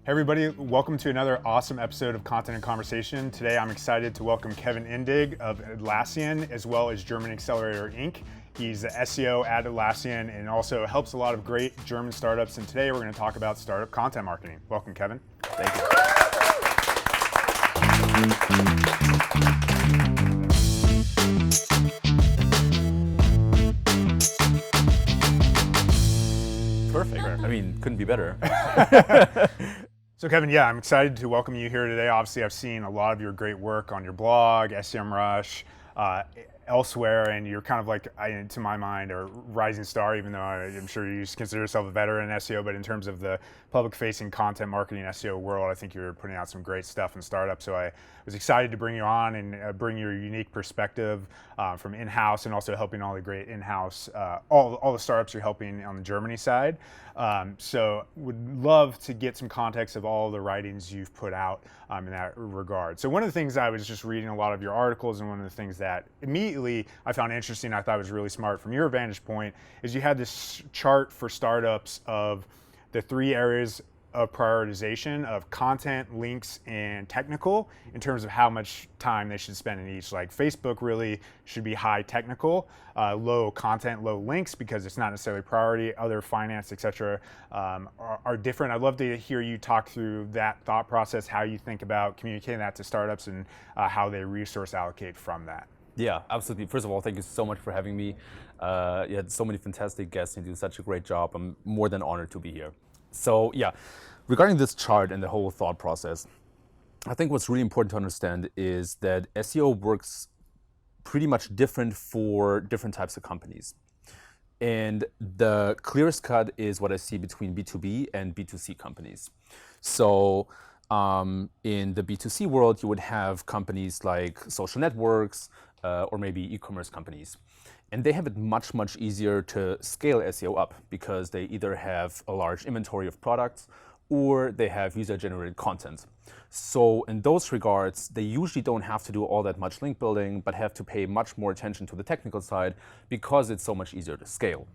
Hey everybody, welcome to another awesome episode of Content and Conversation. Today I'm excited to welcome Kevin Indig of Atlassian as well as German Accelerator Inc. He's the SEO at Atlassian and also helps a lot of great German startups, and today we're going to talk about startup content marketing. Welcome, Kevin. Thank you. Perfect. I mean, couldn't be better. So Kevin, yeah, I'm excited to welcome you here today. Obviously, I've seen a lot of your great work on your blog, SEMrush, elsewhere, and you're kind of like, to my mind, a rising star, even though I'm sure you consider yourself a veteran in SEO, but in terms of the public-facing content marketing SEO world, I think you're putting out some great stuff in startups. So I was excited to bring you on and bring your unique perspective from in-house and also helping all the great in-house, all the startups you're helping on the Germany side. So would love to get some context of all the writings you've put out in that regard. So one of the things I was just reading a lot of your articles, and one of the things that immediately I found interesting, I thought was really smart from your vantage point, is you had this chart for startups of the three areas of prioritization of content, links, and technical in terms of how much time they should spend in each. Like Facebook really should be high technical, low content, low links, because it's not necessarily priority. Other finance, etc., are different. I'd love to hear you talk through that thought process, how you think about communicating that to startups, and how they resource allocate from that. Yeah, absolutely. First of all, thank you so much for having me. You had so many fantastic guests and you do such a great job. I'm more than honored to be here. So yeah, regarding this chart and the whole thought process, I think what's really important to understand is that SEO works pretty much different for different types of companies. And the clearest cut is what I see between B2B and B2C companies. So in the B2C world, you would have companies like social networks or maybe e-commerce companies. And they have it much, much easier to scale SEO up because they either have a large inventory of products or they have user-generated content. So in those regards, they usually don't have to do all that much link building, but have to pay much more attention to the technical side because it's so much easier to scale.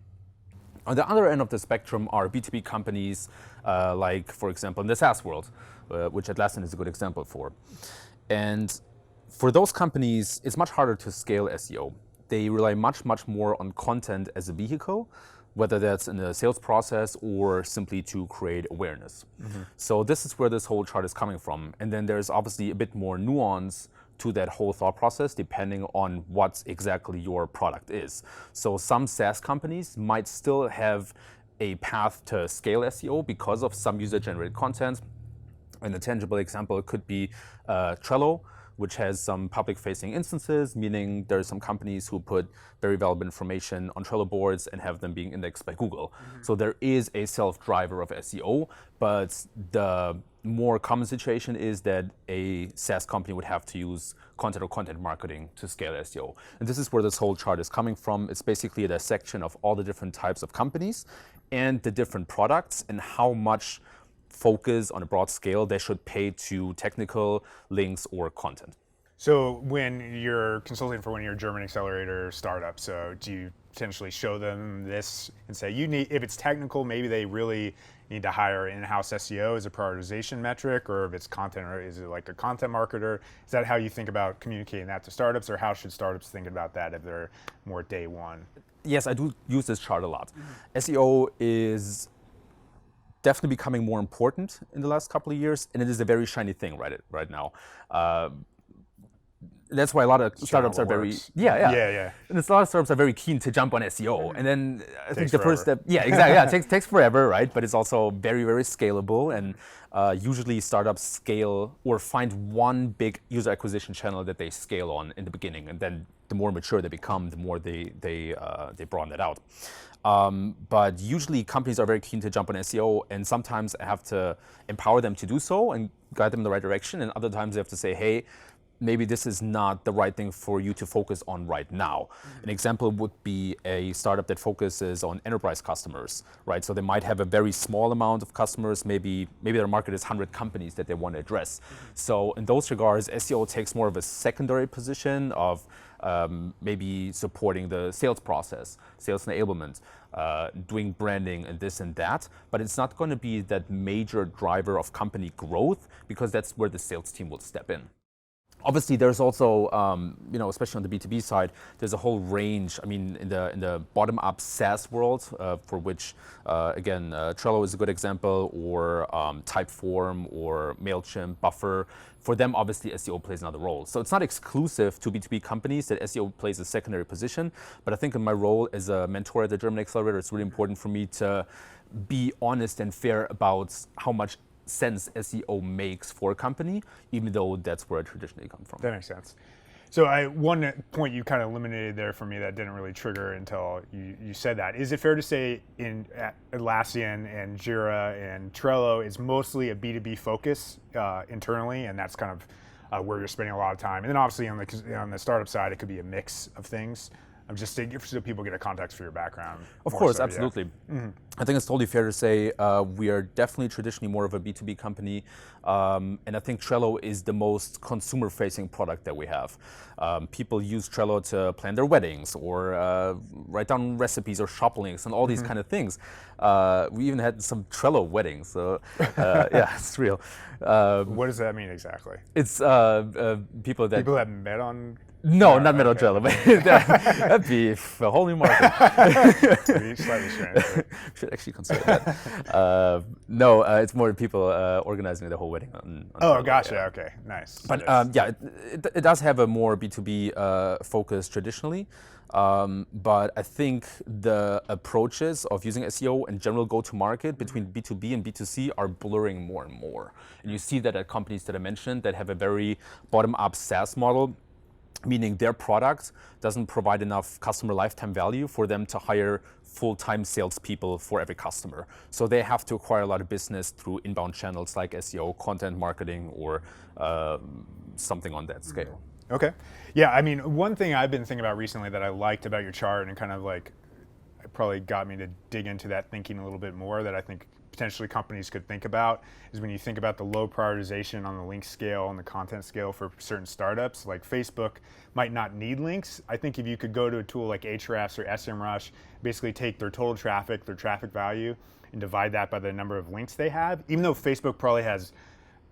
On the other end of the spectrum are B2B companies, like, for example, in the SaaS world, which Atlassian is a good example for. And for those companies, it's much harder to scale SEO. They rely much, much more on content as a vehicle, whether that's in the sales process or simply to create awareness. Mm-hmm. So this is where this whole chart is coming from. And then there's obviously a bit more nuance to that whole thought process depending on what exactly your product is. So some SaaS companies might still have a path to scale SEO because of some user-generated content. And a tangible example could be Trello, which has some public-facing instances, meaning there are some companies who put very valuable information on Trello boards and have them being indexed by Google. Mm-hmm. So there is a self-driver of SEO, but the more common situation is that a SaaS company would have to use content or content marketing to scale SEO. And this is where this whole chart is coming from. It's basically a dissection of all the different types of companies and the different products and how much focus on a broad scale they should pay to technical links or content. So when you're consulting for one of your German Accelerator startups, so do you potentially show them this and say, if it's technical, maybe they really need to hire an in-house SEO as a prioritization metric, or if it's content, or is it like a content marketer? Is that how you think about communicating that to startups, or how should startups think about that if they're more day one? Yes, I do use this chart a lot. Mm-hmm. SEO is definitely becoming more important in the last couple of years, and it is a very shiny thing right now. That's why a lot of startups are very and a lot of startups are very keen to jump on SEO. And then I think the first step, it takes forever, right? But it's also very, very scalable, and usually startups scale or find one big user acquisition channel that they scale on in the beginning, and then the more mature they become, the more they broaden it out. But usually companies are very keen to jump on SEO, and sometimes I have to empower them to do so and guide them in the right direction, and other times they have to say, hey, maybe this is not the right thing for you to focus on right now. Mm-hmm. An example would be a startup that focuses on enterprise customers, right? So they might have a very small amount of customers, maybe their market is 100 companies that they want to address. Mm-hmm. So in those regards, SEO takes more of a secondary position of maybe supporting the sales process, sales enablement. doing branding and this and that, but it's not going to be that major driver of company growth, because that's where the sales team will step in. Obviously, there's also, especially on the B2B side, there's a whole range. I mean, in the bottom-up SaaS world, for which, again, Trello is a good example, or Typeform, or MailChimp, Buffer. For them, obviously, SEO plays another role. So it's not exclusive to B2B companies that SEO plays a secondary position. But I think in my role as a mentor at the German Accelerator, it's really important for me to be honest and fair about how much sense SEO makes for a company, even though that's where I traditionally come from. That makes sense. So one point you kind of eliminated there for me that didn't really trigger until you said that. Is it fair to say at Atlassian and Jira and Trello is mostly a B2B focus internally, and that's kind of where you're spending a lot of time? And then obviously on the startup side, it could be a mix of things. I'm just saying, so people get a context for your background. Of course, so, absolutely. Yeah. Mm-hmm. I think it's totally fair to say we are definitely traditionally more of a B2B company. And I think Trello is the most consumer-facing product that we have. People use Trello to plan their weddings, or write down recipes or shop links and all these kind of things. We even had some Trello weddings, so yeah, it's real. What does that mean exactly? It's people that met on... No, not Metal Trello, but that'd be a whole new market. Slightly strange. Should actually consider that. No, it's more people organizing the whole wedding. On Trello, gotcha. Yeah. Okay, nice. But yeah, it does have a more B2B focus traditionally. But I think the approaches of using SEO and general go-to-market between B2B and B2C are blurring more and more. And you see that at companies that I mentioned that have a very bottom-up SaaS model, meaning their product doesn't provide enough customer lifetime value for them to hire full-time salespeople for every customer. So they have to acquire a lot of business through inbound channels like SEO, content marketing, or something on that scale. Okay. Yeah, I mean, one thing I've been thinking about recently that I liked about your chart, and kind of like it probably got me to dig into that thinking a little bit more, that I think potentially companies could think about, is when you think about the low prioritization on the link scale and the content scale for certain startups. Like Facebook might not need links. I think if you could go to a tool like Ahrefs or SEMrush, basically take their total traffic, their traffic value, and divide that by the number of links they have. Even though Facebook probably has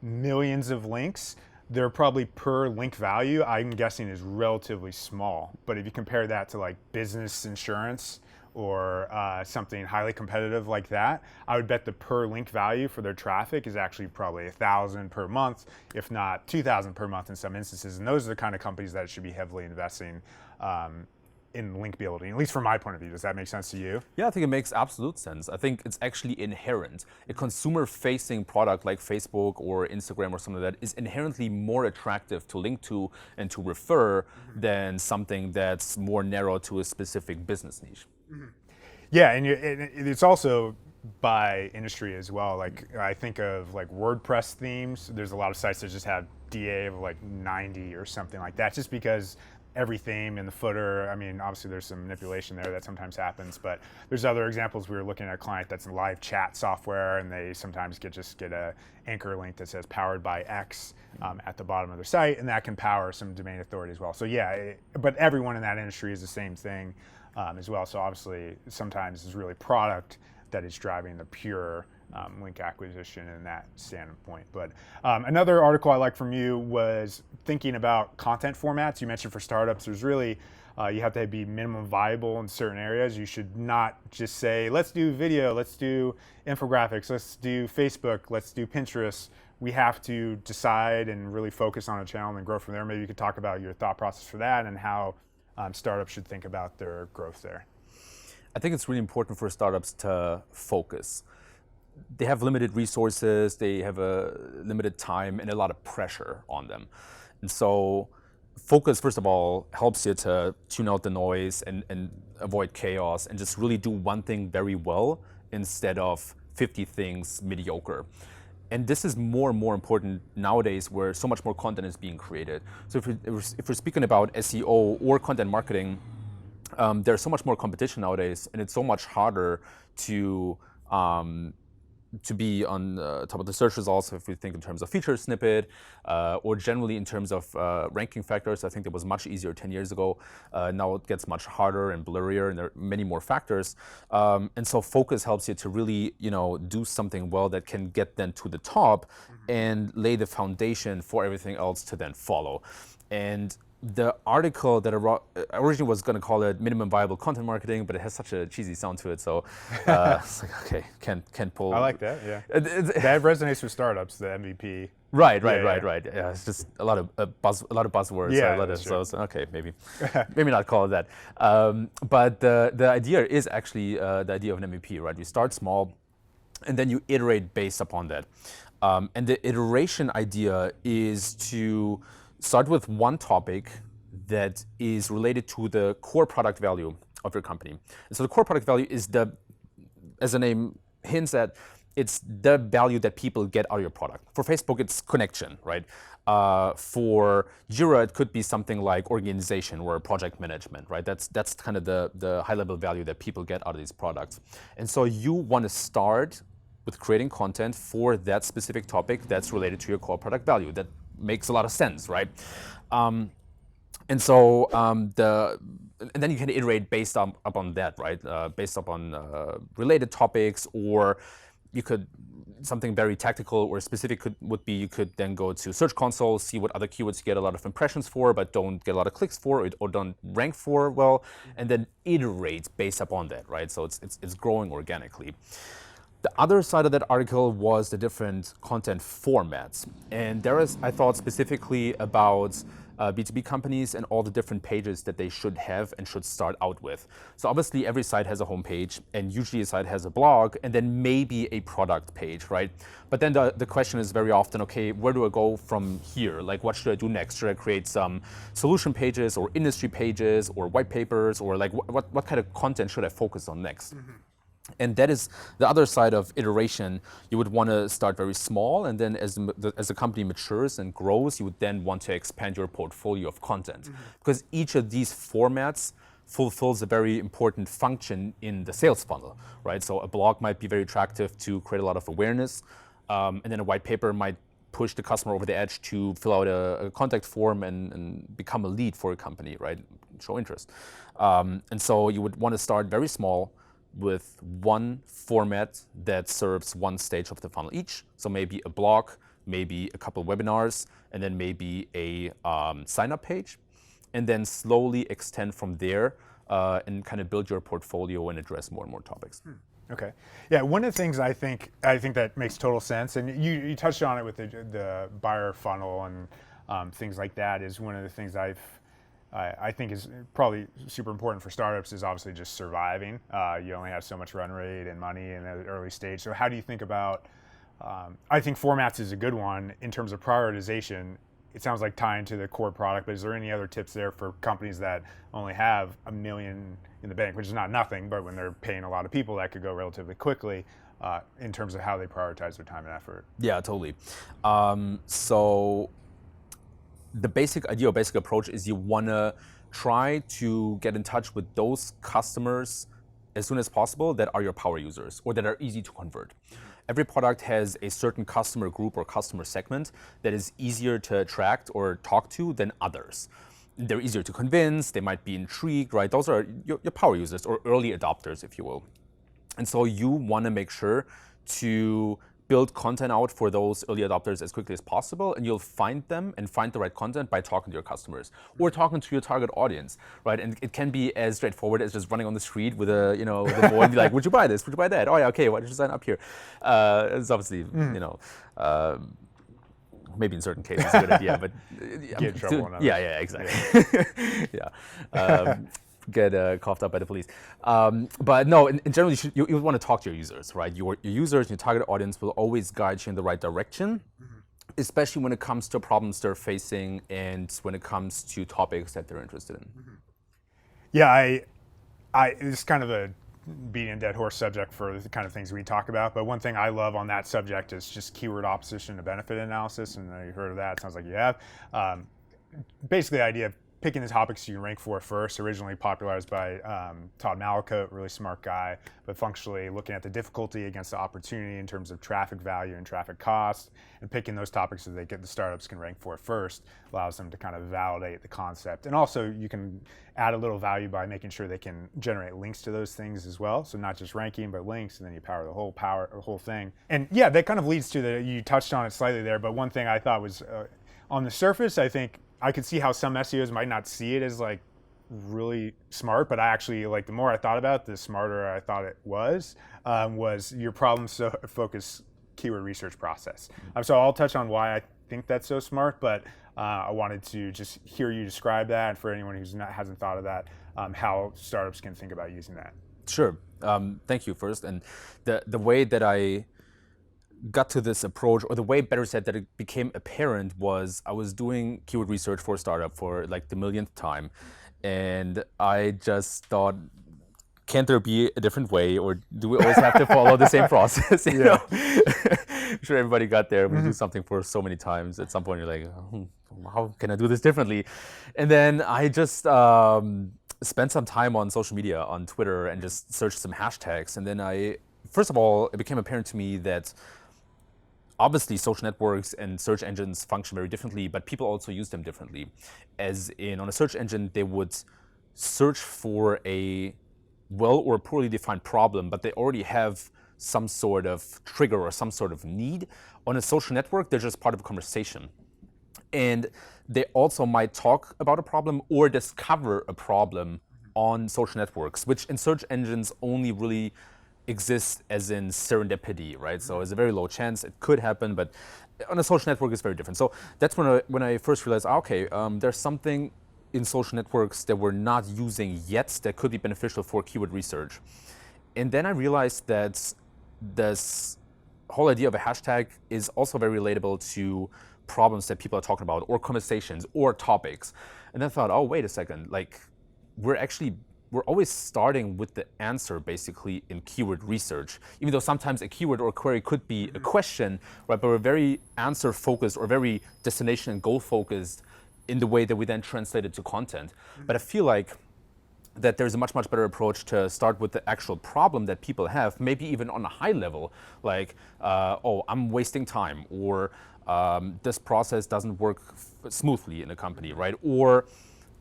millions of links, they're probably per link value, I'm guessing, is relatively small. But if you compare that to like business insurance, or something highly competitive like that, I would bet the per link value for their traffic is actually probably 1,000 per month, if not 2,000 per month in some instances. And those are the kind of companies that should be heavily investing in link building, at least from my point of view. Does that make sense to you? Yeah, I think it makes absolute sense. I think it's actually inherent. A consumer-facing product like Facebook or Instagram or something like that is inherently more attractive to link to and to refer than something that's more narrow to a specific business niche. Yeah, and it's also by industry as well. Like I think of like WordPress themes. There's a lot of sites that just have DA of like 90 or something like that, just because every theme in the footer, I mean, obviously there's some manipulation there that sometimes happens, but there's other examples. We were looking at a client that's in live chat software, and they sometimes just get a anchor link that says powered by X at the bottom of their site, and that can power some domain authority as well. So yeah, but everyone in that industry is the same thing as well. So obviously sometimes it's really product that is driving the pure link acquisition in that standpoint. But another article I like from you was thinking about content formats. You mentioned for startups, there's really, you have to be minimum viable in certain areas. You should not just say, let's do video, let's do infographics, let's do Facebook, let's do Pinterest. We have to decide and really focus on a channel and grow from there. Maybe you could talk about your thought process for that and how startups should think about their growth there. I think it's really important for startups to focus. They have limited resources, they have a limited time, and a lot of pressure on them. And so focus, first of all, helps you to tune out the noise and avoid chaos and just really do one thing very well instead of 50 things mediocre. And this is more and more important nowadays, where so much more content is being created. So if we're speaking about SEO or content marketing, there's so much more competition nowadays, and it's so much harder to to be on top of the search results if we think in terms of feature snippet or generally in terms of ranking factors. I think it was much easier 10 years ago. Now it gets much harder and blurrier, and there are many more factors. And so focus helps you to really, do something well that can get then to the top and lay the foundation for everything else to then follow. And the article that I originally was going to call it minimum viable content marketing, but it has such a cheesy sound to it. So it's like, okay, can't pull. I like that. Yeah, that resonates with startups. The MVP. Right. Yeah, it's just a lot of buzzwords. Yeah, so okay, maybe not call it that. But the idea is actually the idea of an MVP, right? You start small, and then you iterate based upon that. And the iteration idea is to start with one topic that is related to the core product value of your company. And so the core product value is as the name hints at, it's the value that people get out of your product. For Facebook, it's connection, right? For Jira, it could be something like organization or project management, right? That's kind of the high-level value that people get out of these products. And so you want to start with creating content for that specific topic that's related to your core product value. That makes a lot of sense, right? And then you can iterate based upon that, right? Based upon related topics, or you could, something very tactical or specific would be you could then go to Search Console, see what other keywords you get a lot of impressions for, but don't get a lot of clicks for, or don't rank for well, and then iterate based upon that, right? So it's growing organically. The other side of that article was the different content formats. And I thought specifically about B2B companies and all the different pages that they should have and should start out with. So obviously every site has a homepage, and usually a site has a blog, and then maybe a product page, right? But then the question is very often, okay, where do I go from here? Like, what should I do next? Should I create some solution pages or industry pages or white papers, or like what kind of content should I focus on next? And that is the other side of iteration. You would want to start very small, and then as the company matures and grows, you would then want to expand your portfolio of content. Because each of these formats fulfills a very important function in the sales funnel, right? So a blog might be very attractive to create a lot of awareness, and then a white paper might push the customer over the edge to fill out a contact form and become a lead for a company, right? Show interest. And so you would want to start very small, with one format that serves one stage of the funnel each. So maybe a blog, maybe a couple of webinars, and then maybe a sign-up page, and then slowly extend from there and kind of build your portfolio and address more and more topics. Okay. Yeah, one of the things I think that makes total sense, and you touched on it with the buyer funnel and things like that, is one of the things I think is probably super important for startups is obviously just surviving. You only have so much run rate and money in the early stage. So how do you think about, I think formats is a good one in terms of prioritization. It sounds like tying to the core product, but is there any other tips there for companies that only have $1 million in the bank, which is not nothing, but when they're paying a lot of people, that could go relatively quickly in terms of how they prioritize their time and effort? Yeah, totally. So the basic approach is you want to try to get in touch with those customers as soon as possible that are your power users or that are easy to convert. Every product has a certain customer group or customer segment that is easier to attract or talk to than others. They're easier to convince, they might be intrigued, right? Those are your power users or early adopters, if you will. And so you want to make sure to build content out for those early adopters as quickly as possible, and you'll find them and find the right content by talking to your customers or talking to your target audience, right? And it can be as straightforward as just running on the street with with a boy and be like, would you buy this? Would you buy that? Oh yeah, okay, why did you sign up here? It's obviously, maybe in certain cases a good idea, but get in trouble on others. Yeah, exactly. Yeah. Get coughed up by the police. But no, in general, you would want to talk to your users, right? Your users, your target audience will always guide you in the right direction, especially when it comes to problems they're facing and when it comes to topics that they're interested in. Yeah, it's kind of a beating a dead horse subject for the kind of things we talk about, but one thing I love on that subject is just keyword opposition to benefit analysis, and you heard of that. It sounds like you have. Basically, the idea of picking the topics you can rank for first, originally popularized by Todd Malakote, really smart guy, but functionally looking at the difficulty against the opportunity in terms of traffic value and traffic cost, and picking those topics that the startups can rank for first allows them to kind of validate the concept. And also you can add a little value by making sure they can generate links to those things as well. So not just ranking, but links, and then you power the whole thing. And yeah, that kind of leads to you touched on it slightly there, but one thing I thought was on the surface, I think I could see how some SEOs might not see it as like really smart, but I actually, like, the more I thought about it, the smarter I thought it was your problem focused keyword research process. So I'll touch on why I think that's so smart, but I wanted to just hear you describe that, and for anyone who hasn't thought of that, how startups can think about using that. Sure. Thank you first. And the way that I got to this approach, or the way, better said, that it became apparent, was I was doing keyword research for a startup for like the millionth time, and I just thought, can't there be a different way, or do we always have to follow the same process? You know? I'm sure everybody got there. We do something for so many times. At some point, you're like, how can I do this differently? And then I just spent some time on social media, on Twitter, and just searched some hashtags. And then first of all, it became apparent to me that obviously social networks and search engines function very differently, but people also use them differently. As in, on a search engine, they would search for a well or poorly defined problem, but they already have some sort of trigger or some sort of need. On a social network, they're just part of a conversation. And they also might talk about a problem or discover a problem on social networks, which in search engines only really exists as in serendipity, right? So it's a very low chance it could happen, but on a social network it's very different. So that's when I first realized, okay, there's something in social networks that we're not using yet that could be beneficial for keyword research. And then I realized that this whole idea of a hashtag is also very relatable to problems that people are talking about, or conversations, or topics. And then I thought, oh, wait a second, like we're always starting with the answer basically in keyword research, even though sometimes a keyword or a query could be a question, right? But we're very answer focused or very destination and goal focused in the way that we then translate it to content. But I feel like that there's a much, much better approach to start with the actual problem that people have, maybe even on a high level, like, oh, I'm wasting time, or this process doesn't work smoothly in a company, right? Or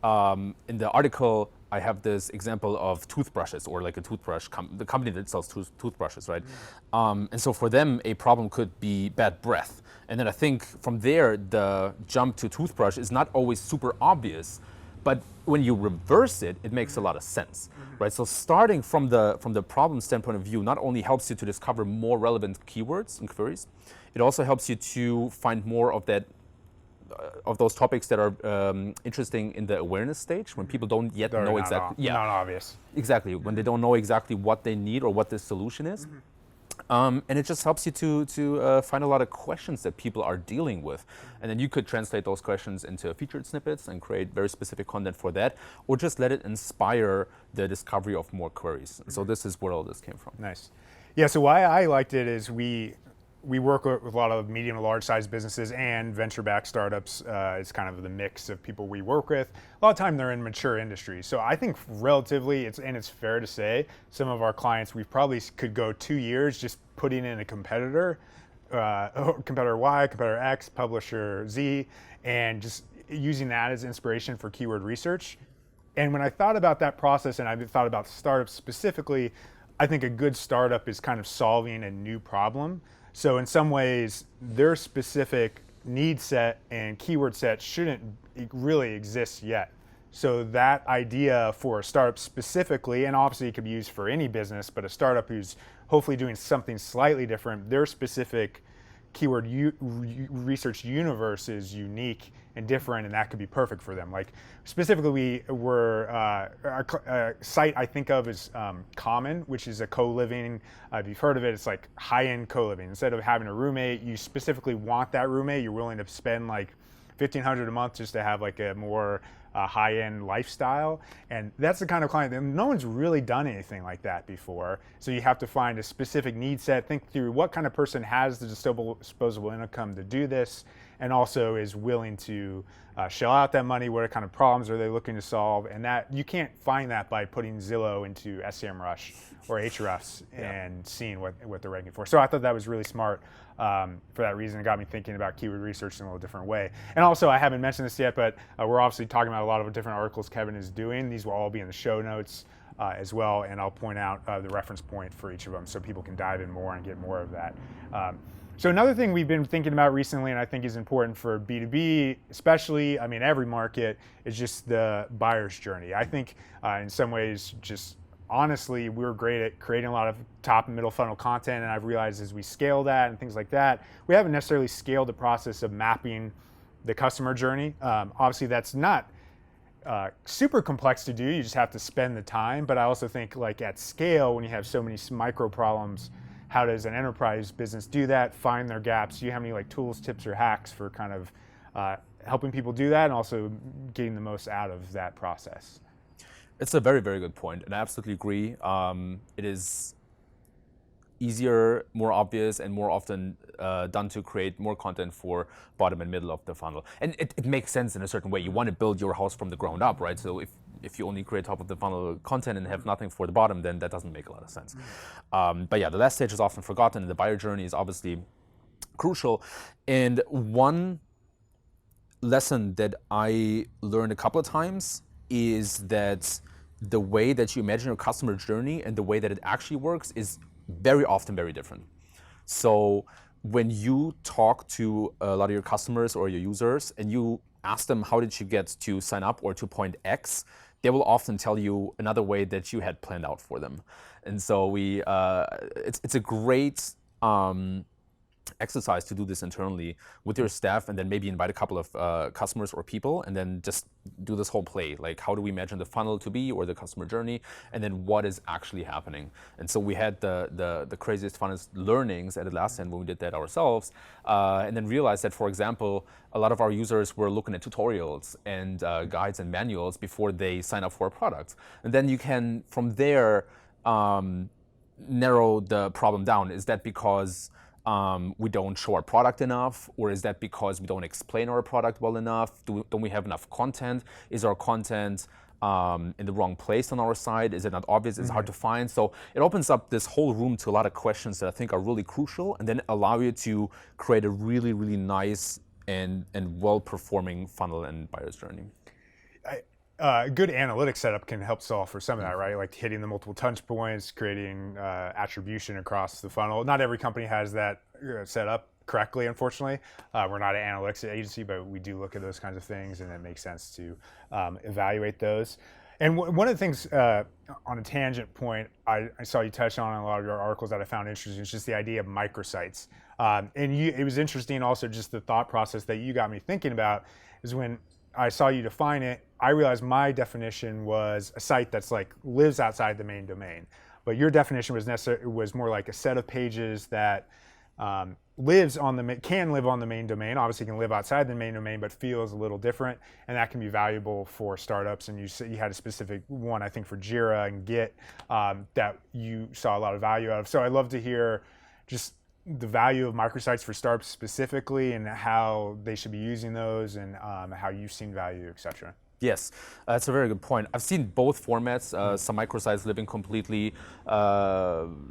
in the article, I have this example of toothbrushes, or like a toothbrush, the company that sells toothbrushes, right? And so for them, a problem could be bad breath. And then I think from there, the jump to toothbrush is not always super obvious, but when you reverse it, it makes a lot of sense, right? So starting from the problem standpoint of view not only helps you to discover more relevant keywords and queries, it also helps you to find more of that of those topics that are interesting in the awareness stage, when people don't yet know exactly. Not obvious. Exactly, when they don't know exactly what they need or what the solution is. And it just helps you to find a lot of questions that people are dealing with. And then you could translate those questions into featured snippets and create very specific content for that, or just let it inspire the discovery of more queries. So this is where all this came from. Nice. Yeah, so why I liked it is we work with a lot of medium to large size businesses and venture-backed startups. It's kind of the mix of people we work with. A lot of time they're in mature industries. So I think relatively, it's fair to say, some of our clients, we probably could go 2 years just putting in a competitor, competitor Y, competitor X, publisher Z, and just using that as inspiration for keyword research. And when I thought about that process, and I thought about startups specifically, I think a good startup is kind of solving a new problem. So in some ways, their specific need set and keyword set shouldn't really exist yet. So that idea for a startup specifically, and obviously it could be used for any business, but a startup who's hopefully doing something slightly different, their specific keyword research universe is unique and different, and that could be perfect for them. Like specifically, a site I think of is Common, which is a co-living. If you've heard of it, it's like high-end co-living. Instead of having a roommate, you specifically want that roommate. You're willing to spend like $1,500 a month just to have like a more high-end lifestyle. And that's the kind of client that no one's really done anything like that before. So you have to find a specific need set, think through what kind of person has the disposable income to do this, and also is willing to shell out that money. What kind of problems are they looking to solve? And that you can't find that by putting Zillow into SEMrush or Ahrefs and seeing what they're ranking for. So I thought that was really smart for that reason. It got me thinking about keyword research in a little different way. And also, I haven't mentioned this yet, but we're obviously talking about a lot of different articles Kevin is doing. These will all be in the show notes as well, and I'll point out the reference point for each of them so people can dive in more and get more of that. So another thing we've been thinking about recently, and I think is important for B2B, especially, I mean, every market, is just the buyer's journey. I think in some ways, just honestly, we're great at creating a lot of top and middle funnel content, and I've realized as we scale that and things like that, we haven't necessarily scaled the process of mapping the customer journey. Obviously, that's not super complex to do. You just have to spend the time. But I also think like at scale, when you have so many micro problems, how does an enterprise business do that, find their gaps? Do you have any like tools, tips, or hacks for kind of helping people do that and also getting the most out of that process? It's a very, very good point, and I absolutely agree. It is easier, more obvious, and more often done to create more content for bottom and middle of the funnel. And it makes sense in a certain way. You want to build your house from the ground up, right? So if you only create top of the funnel content and have nothing for the bottom, then that doesn't make a lot of sense. But yeah, the last stage is often forgotten, and the buyer journey is obviously crucial. And one lesson that I learned a couple of times is that the way that you imagine your customer journey and the way that it actually works is very often very different. So when you talk to a lot of your customers or your users and you ask them how did you get to sign up or to point X, they will often tell you another way that you had planned out for them. And so it's a great exercise to do this internally with your staff, and then maybe invite a couple of customers or people, and then just do this whole play. Like, how do we imagine the funnel to be, or the customer journey, and then what is actually happening? And so we had the craziest, funnest learnings at Atlassian when we did that ourselves, and then realized that, for example, a lot of our users were looking at tutorials and guides and manuals before they sign up for a product. And then you can, from there, narrow the problem down. Is that because we don't show our product enough, or is that because we don't explain our product well enough? Don't we have enough content? Is our content in the wrong place on our site? Is it not obvious? Is it hard to find? So it opens up this whole room to a lot of questions that I think are really crucial, and then allow you to create a really, really nice and well-performing funnel and buyer's journey. Good analytics setup can help solve for some of that, right? Like hitting the multiple touch points, creating attribution across the funnel. Not every company has that set up correctly, unfortunately. We're not an analytics agency, but we do look at those kinds of things, and it makes sense to evaluate those. And one of the things, on a tangent point, I saw you touch on in a lot of your articles that I found interesting, is just the idea of microsites. And it was interesting also just the thought process that you got me thinking about is when I saw you define it, I realized my definition was a site that's like lives outside the main domain. But your definition was more like a set of pages that can live on the main domain. Obviously, can live outside the main domain, but feels a little different, and that can be valuable for startups. And you had a specific one, I think, for Jira and Git that you saw a lot of value out of. So I'd love to hear just the value of microsites for startups specifically, and how they should be using those, and how you've seen value, et cetera. Yes, that's a very good point. I've seen both formats, some microsites living completely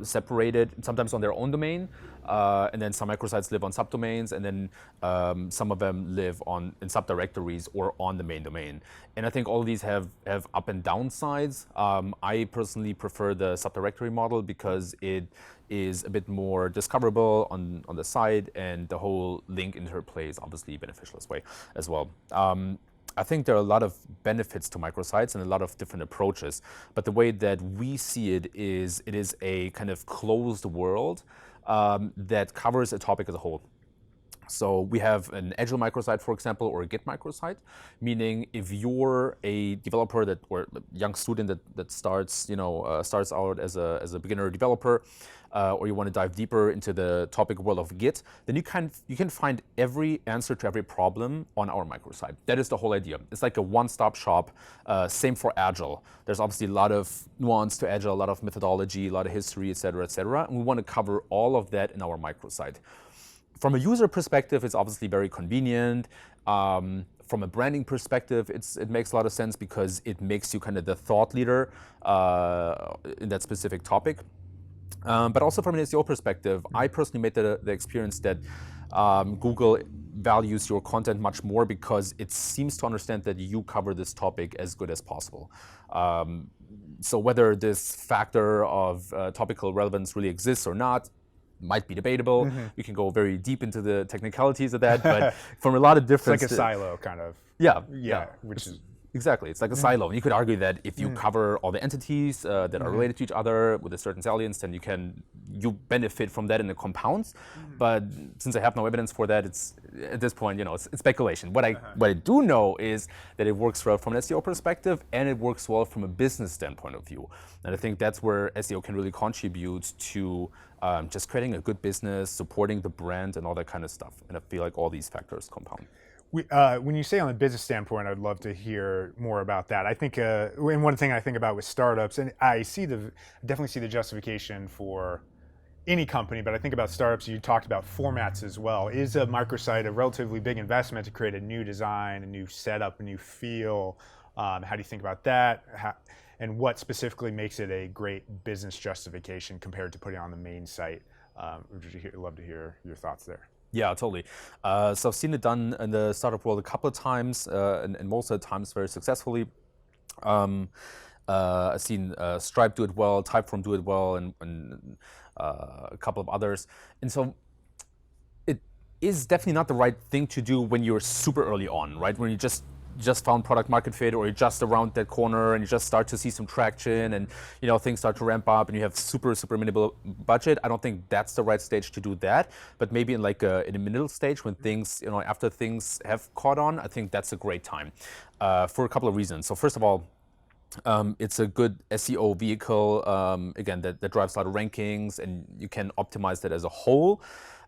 separated, sometimes on their own domain, and then some microsites live on subdomains, and then some of them live in subdirectories or on the main domain. And I think all of these have up and down sides. I personally prefer the subdirectory model because it is a bit more discoverable on the site, and the whole link interplay is obviously beneficial as well. I think there are a lot of benefits to microsites and a lot of different approaches, but the way that we see it is a kind of closed world that covers a topic as a whole. So we have an Agile microsite, for example, or a Git microsite, meaning if you're a developer or a young student that starts, starts out as a beginner developer, or you want to dive deeper into the topic world of Git, then you can find every answer to every problem on our microsite. That is the whole idea. It's like a one-stop shop. Same for Agile. There's obviously a lot of nuance to Agile, a lot of methodology, a lot of history, et cetera, et cetera. And we want to cover all of that in our microsite. From a user perspective, it's obviously very convenient. From a branding perspective, it makes a lot of sense because it makes you kind of the thought leader in that specific topic. But also from an SEO perspective, I personally made the experience that Google values your content much more because it seems to understand that you cover this topic as good as possible. So whether this factor of topical relevance really exists or not, might be debatable. We can go very deep into the technicalities of that, but from a lot of different... It's like a silo, kind of. Yeah. Which is... Exactly, it's like a silo. And you could argue that if you cover all the entities that are related to each other with a certain salience, then you benefit from that in the compounds. But since I have no evidence for that, it's at this point, it's speculation. What I do know is that it works well from an SEO perspective, and it works well from a business standpoint of view. And I think that's where SEO can really contribute to just creating a good business, supporting the brand, and all that kind of stuff. And I feel like all these factors compound. When you say on the business standpoint, I'd love to hear more about that. I think, and one thing I think about with startups, and I definitely see the justification for any company, but I think about startups, you talked about formats as well. Is a microsite a relatively big investment to create a new design, a new setup, a new feel? How do you think about that? And what specifically makes it a great business justification compared to putting it on the main site? I'd love to hear your thoughts there. Yeah, totally. So I've seen it done in the startup world a couple of times, and most of the times very successfully. I've seen Stripe do it well, Typeform do it well, and a couple of others. And so it is definitely not the right thing to do when you're super early on, right? When you just found product market fit, or you're just around that corner and you just start to see some traction, and things start to ramp up and you have super minimal budget. I don't think that's the right stage to do that, but maybe in in a middle stage when things, after things have caught on, I think that's a great time for a couple of reasons. So first of all, it's a good SEO vehicle, again, that drives a lot of rankings, and you can optimize that as a whole.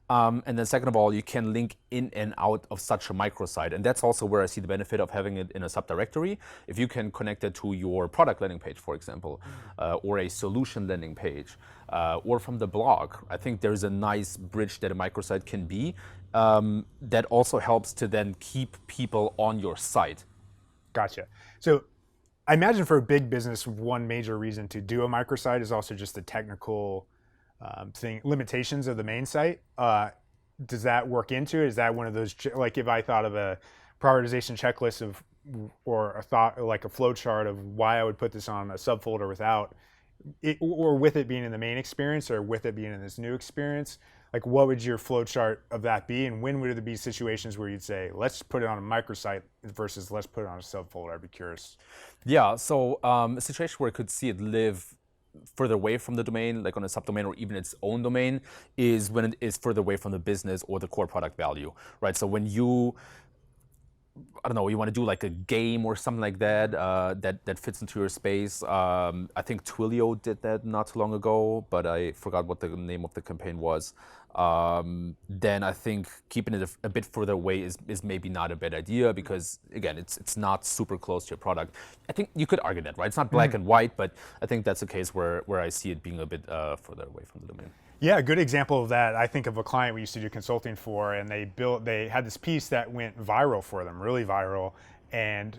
And then second of all, you can link in and out of such a microsite. And that's also where I see the benefit of having it in a subdirectory. If you can connect it to your product landing page, for example, or a solution landing page, or from the blog, I think there's a nice bridge that a microsite can be that also helps to then keep people on your site. Gotcha. So I imagine for a big business, one major reason to do a microsite is also just the technical limitations of the main site. Does that work into it? Is that one of those, like if I thought of a prioritization checklist or a thought, like a flow chart of why I would put this on a subfolder without it, or with it being in the main experience, or with it being in this new experience, like what would your flow chart of that be? And when would there be situations where you'd say, let's put it on a microsite versus let's put it on a subfolder? I'd be curious. Yeah, so a situation where I could see it live further away from the domain, like on a subdomain or even its own domain, is when it is further away from the business or the core product value, right? So when you, I don't know, you want to do like a game or something like that, that fits into your space. I think Twilio did that not too long ago, but I forgot what the name of the campaign was. Then I think keeping it a bit further away is maybe not a bad idea, because again, it's not super close to your product. I think you could argue that, right? It's not black and white, but I think that's a case where I see it being a bit further away from the domain. Yeah, a good example of that, I think of a client we used to do consulting for, and they had this piece that went viral for them, really viral. And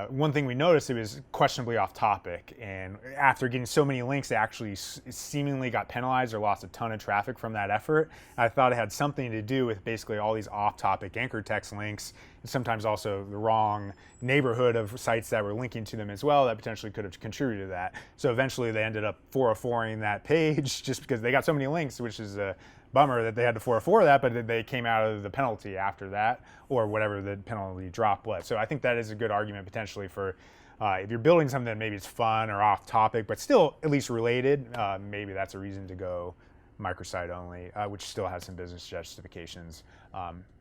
one thing we noticed, it was questionably off topic. And after getting so many links, they actually seemingly got penalized or lost a ton of traffic from that effort. I thought it had something to do with basically all these off-topic anchor text links, and sometimes also the wrong neighborhood of sites that were linking to them as well that potentially could have contributed to that. So eventually they ended up 404ing that page just because they got so many links, which is a bummer that they had to 404 that, but they came out of the penalty after that, or whatever the penalty drop was. So I think that is a good argument potentially for if you're building something that maybe it's fun or off topic, but still at least related, maybe that's a reason to go microsite only, which still has some business justifications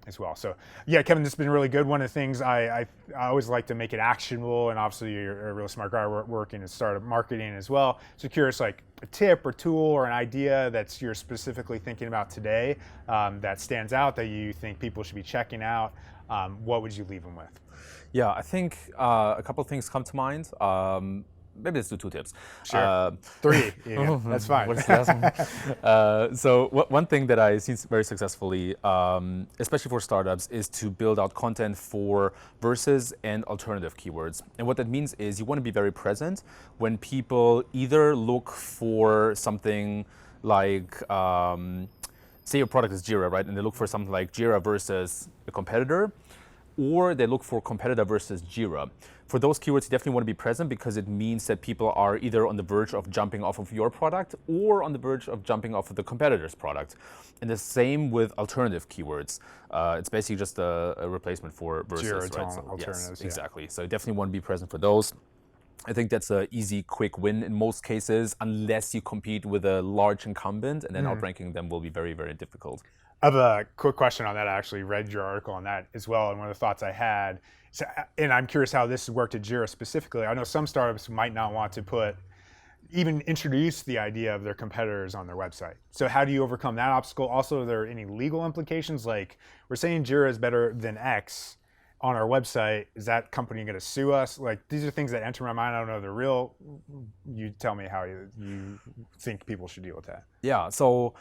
as well. So yeah, Kevin, this has been really good. One of the things I always like to make it actionable, and obviously you're a real smart guy working in startup marketing as well. So curious, like a tip or tool or an idea that you're specifically thinking about today that stands out that you think people should be checking out. What would you leave them with? Yeah, I think a couple of things come to mind. Maybe let's do 2 tips. Sure. 3. Yeah, that's fine. What's the last one? So one thing that I see very successfully, especially for startups, is to build out content for versus and alternative keywords. And what that means is you want to be very present when people either look for something like, say your product is Jira, right? And they look for something like Jira versus a competitor, or they look for competitor versus Jira. For those keywords, you definitely want to be present because it means that people are either on the verge of jumping off of your product or on the verge of jumping off of the competitor's product. And the same with alternative keywords. It's basically just a replacement for versus, Jira right? So, alternatives. yes, Yeah. exactly. So you definitely want to be present for those. I think that's an easy, quick win in most cases, unless you compete with a large incumbent, and then outranking them will be very, very difficult. I have a quick question on that. I actually read your article on that as well, and one of the thoughts I had, and I'm curious how this has worked at Jira specifically. I know some startups might not want to even introduce the idea of their competitors on their website. So how do you overcome that obstacle? Also, are there any legal implications? Like, we're saying Jira is better than X on our website. Is that company going to sue us? Like, these are things that enter my mind. I don't know if they're real. You tell me how you think people should deal with that. Yeah, so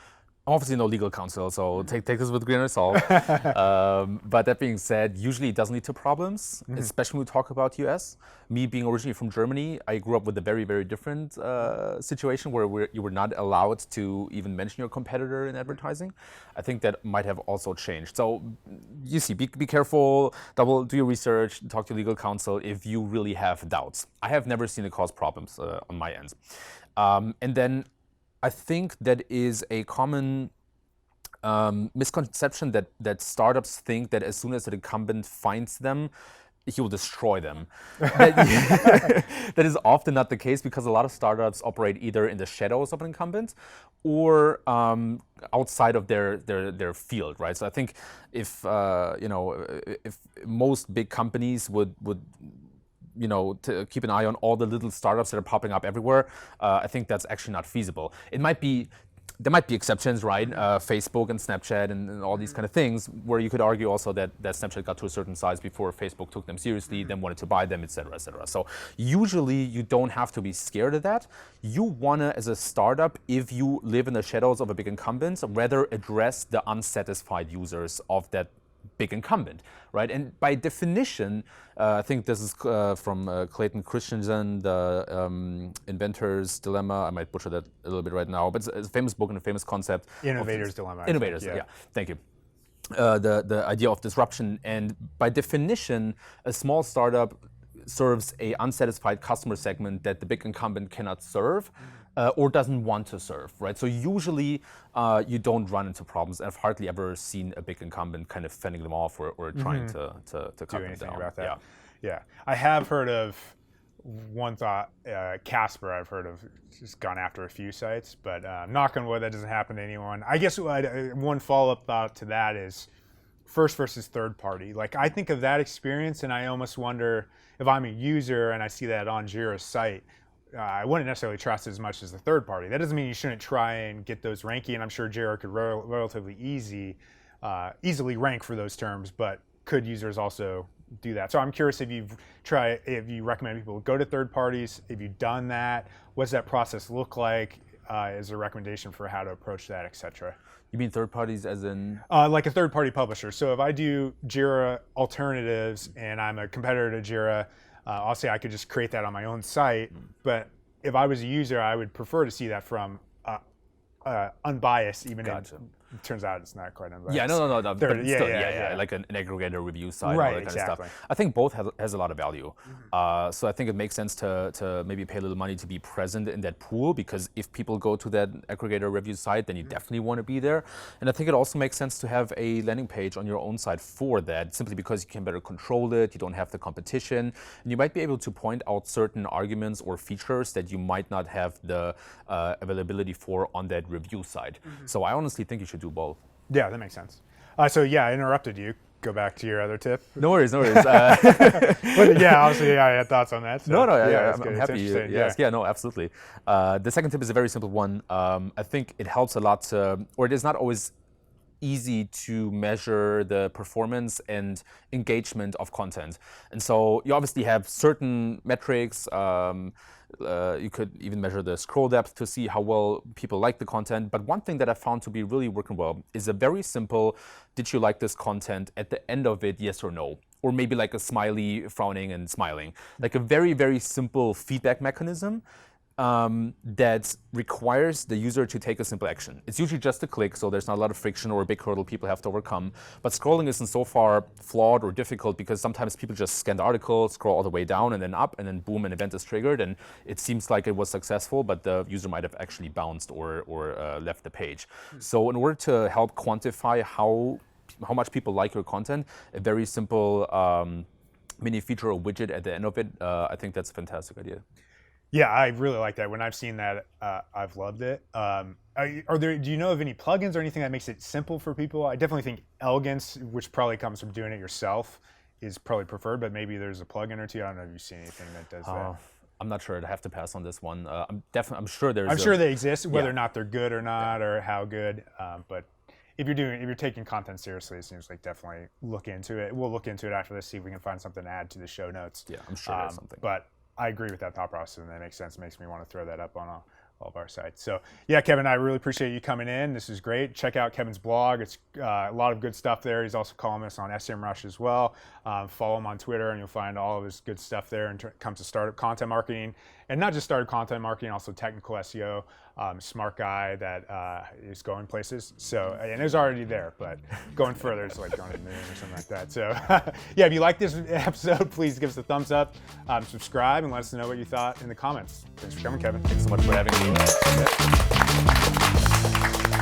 I'm obviously no legal counsel, so take this with a grain of salt. But that being said, usually it doesn't lead to problems, especially when we talk about US. Me being originally from Germany, I grew up with a very, very different situation where you were not allowed to even mention your competitor in advertising. I think that might have also changed. So you see, be careful, do your research, talk to legal counsel if you really have doubts. I have never seen it cause problems on my end. And then I think that is a common misconception that startups think that as soon as an incumbent finds them, he will destroy them. That is often not the case because a lot of startups operate either in the shadows of an incumbent or outside of their field, right? So I think if if most big companies would to keep an eye on all the little startups that are popping up everywhere, I think that's actually not feasible. There might be exceptions, right? Facebook and Snapchat and all these kind of things, where you could argue also that Snapchat got to a certain size before Facebook took them seriously, then wanted to buy them, et cetera, et cetera. So usually you don't have to be scared of that. You wanna, as a startup, if you live in the shadows of a big incumbent, rather address the unsatisfied users of that big incumbent, right? And by definition, I think this is from Clayton Christensen, the Inventor's Dilemma. I might butcher that a little bit right now, but it's a famous book and a famous concept. Innovator's Dilemma. Innovators, yeah. Thank you. The idea of disruption, and by definition, a small startup serves a unsatisfied customer segment that the big incumbent cannot serve or doesn't want to serve, right? So usually you don't run into problems. I've hardly ever seen a big incumbent kind of fending them off or trying to cut them down. Do anything about that. Yeah. I have heard of one thought, Casper, I've heard of, just gone after a few sites, but knock on wood, that doesn't happen to anyone. I guess one follow-up thought to that is first versus third party. Like, I think of that experience and I almost wonder if I'm a user and I see that on Jira's site, I wouldn't necessarily trust it as much as the third party. That doesn't mean you shouldn't try and get those ranking, and I'm sure Jira could relatively easily rank for those terms, but could users also do that? So I'm curious if you recommend people go to third parties, if you've done that, what's that process look like as a recommendation for how to approach that, et cetera? You mean third parties as in? Like a third party publisher. So if I do Jira alternatives and I'm a competitor to Jira, obviously I could just create that on my own site, but if I was a user, I would prefer to see that from unbiased, even Gotcha. It turns out it's not quite unbiased. Yeah, no. But Third, still, yeah. like an aggregator review site, Right, all that kind of exactly. stuff. I think both has a lot of value. So I think it makes sense to maybe pay a little money to be present in that pool, because if people go to that aggregator review site, then you definitely want to be there. And I think it also makes sense to have a landing page on your own site for that, simply because you can better control it, you don't have the competition, and you might be able to point out certain arguments or features that you might not have the availability for on that review site. So I honestly think you should do both. Yeah, that makes sense. So yeah, I interrupted you. Go back to your other tip. No worries. But yeah, obviously, yeah, I had thoughts on that. So, No, it's I'm good. It's happy. interesting, Yes, yeah, no, absolutely. The second tip is a very simple one. I think it helps a lot, or it is not always easy to measure the performance and engagement of content. And so you obviously have certain metrics. You could even measure the scroll depth to see how well people like the content. But one thing that I found to be really working well is a very simple, did you like this content? At the end of it, yes or no. Or maybe like a smiley, frowning and smiling. Like a very, very simple feedback mechanism that requires the user to take a simple action. It's usually just a click, so there's not a lot of friction or a big hurdle people have to overcome. But scrolling isn't so far flawed or difficult, because sometimes people just scan the article, scroll all the way down and then up, and then boom, an event is triggered, and it seems like it was successful, but the user might have actually bounced or left the page. So in order to help quantify how much people like your content, a very simple mini feature or widget at the end of it, I think that's a fantastic idea. Yeah, I really like that. When I've seen that, I've loved it. Do you know of any plugins or anything that makes it simple for people? I definitely think elegance, which probably comes from doing it yourself, is probably preferred, but maybe there's a plugin or two. I don't know if you've seen anything that does that. I'm not sure. I'd have to pass on this one. I'm sure there's. I'm sure they exist, whether or not they're good or not, or how good. But if you're taking content seriously, it seems like definitely look into it. We'll look into it after this, see if we can find something to add to the show notes. Yeah, I'm sure there's something. But I agree with that thought process, and that makes sense. It makes me want to throw that up on all of our sites. So yeah, Kevin, I really appreciate you coming in. This is great. Check out Kevin's blog. It's a lot of good stuff there. He's also columnist on SEMrush as well. Follow him on Twitter, and you'll find all of his good stuff there when it comes to startup content marketing. And not just startup content marketing, also technical SEO. Smart guy that is going places. So, and it was already there, but going further, it's like going to the moon or something like that. So yeah, if you like this episode, please give us a thumbs up, subscribe, and let us know what you thought in the comments. Thanks for coming, Kevin. Thanks so much for having me.